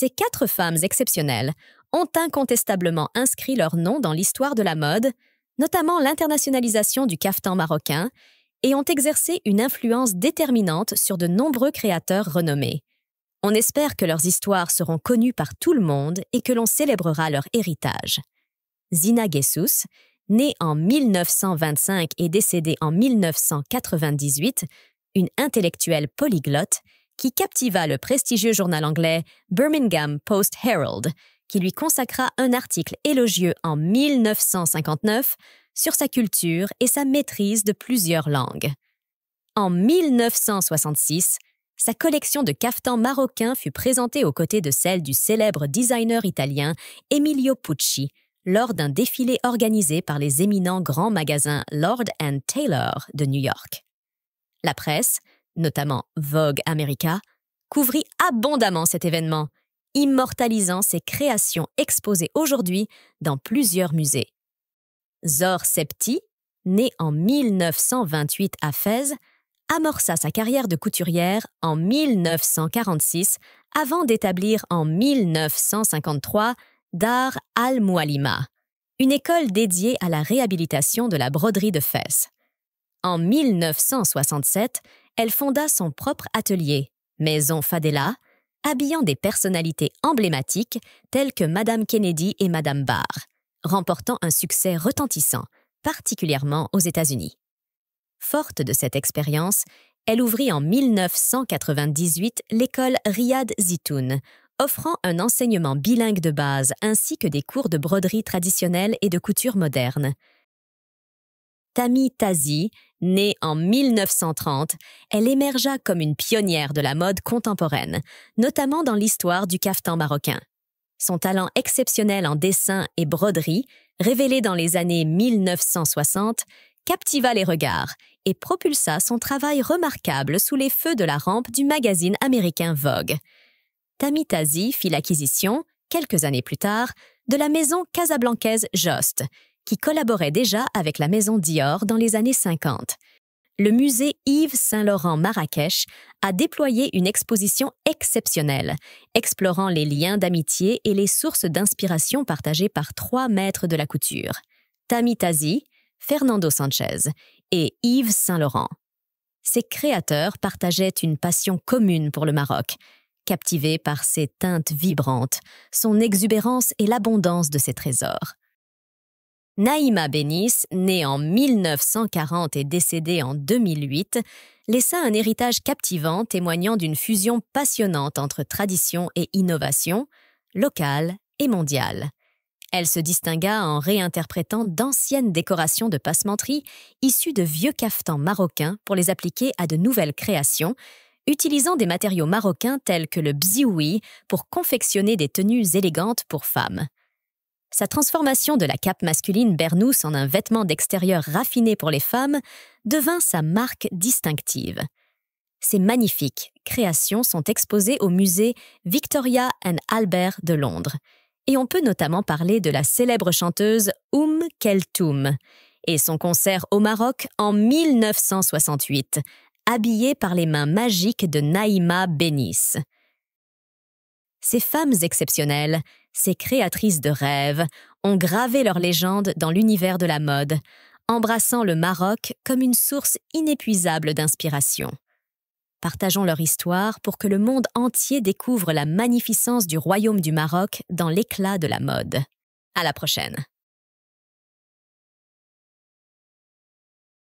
Ces 4 femmes exceptionnelles ont incontestablement inscrit leur nom dans l'histoire de la mode, notamment l'internationalisation du caftan marocain, et ont exercé une influence déterminante sur de nombreux créateurs renommés. On espère que leurs histoires seront connues par tout le monde et que l'on célébrera leur héritage. Zina Ghessous, née en 1925 et décédée en 1998, une intellectuelle polyglotte qui captiva le prestigieux journal anglais Birmingham Post Herald, qui lui consacra un article élogieux en 1959 sur sa culture et sa maîtrise de plusieurs langues. En 1966, sa collection de caftans marocains fut présentée aux côtés de celle du célèbre designer italien Emilio Pucci lors d'un défilé organisé par les éminents grands magasins Lord & Taylor de New York. La presse, notamment Vogue America, couvrit abondamment cet événement, immortalisant ses créations exposées aujourd'hui dans plusieurs musées. Zor Septi, née en 1928 à Fès, amorça sa carrière de couturière en 1946 avant d'établir en 1953 Dar al-Mualima, une école dédiée à la réhabilitation de la broderie de Fès. En 1967, elle fonda son propre atelier, Maison Fadela, habillant des personnalités emblématiques telles que Madame Kennedy et Madame Barr, remportant un succès retentissant, particulièrement aux États-Unis. Forte de cette expérience, elle ouvrit en 1998 l'école Riyad Zitoun, offrant un enseignement bilingue de base ainsi que des cours de broderie traditionnelle et de couture moderne. Tami Tazi, née en 1930, elle émergea comme une pionnière de la mode contemporaine, notamment dans l'histoire du caftan marocain. Son talent exceptionnel en dessin et broderie, révélé dans les années 1960, captiva les regards et propulsa son travail remarquable sous les feux de la rampe du magazine américain Vogue. Tami Tazi fit l'acquisition, quelques années plus tard, de la maison casablancaise Jost, qui collaborait déjà avec la maison Dior dans les années 50. Le musée Yves Saint-Laurent Marrakech a déployé une exposition exceptionnelle, explorant les liens d'amitié et les sources d'inspiration partagées par 3 maîtres de la couture, Tami Tazi, Fernando Sanchez et Yves Saint-Laurent. Ces créateurs partageaient une passion commune pour le Maroc, captivés par ses teintes vibrantes, son exubérance et l'abondance de ses trésors. Naïma Bénis, née en 1940 et décédée en 2008, laissa un héritage captivant témoignant d'une fusion passionnante entre tradition et innovation, locale et mondiale. Elle se distingua en réinterprétant d'anciennes décorations de passementerie issues de vieux caftans marocains pour les appliquer à de nouvelles créations, utilisant des matériaux marocains tels que le bzioui pour confectionner des tenues élégantes pour femmes. Sa transformation de la cape masculine Bernous en un vêtement d'extérieur raffiné pour les femmes devint sa marque distinctive. Ces magnifiques créations sont exposées au musée Victoria and Albert de Londres, et on peut notamment parler de la célèbre chanteuse Keltoum et son concert au Maroc en 1968, habillée par les mains magiques de Naïma Bénis. Ces femmes exceptionnelles, ces créatrices de rêves, ont gravé leur légende dans l'univers de la mode, embrassant le Maroc comme une source inépuisable d'inspiration. Partageons leur histoire pour que le monde entier découvre la magnificence du royaume du Maroc dans l'éclat de la mode. À la prochaine!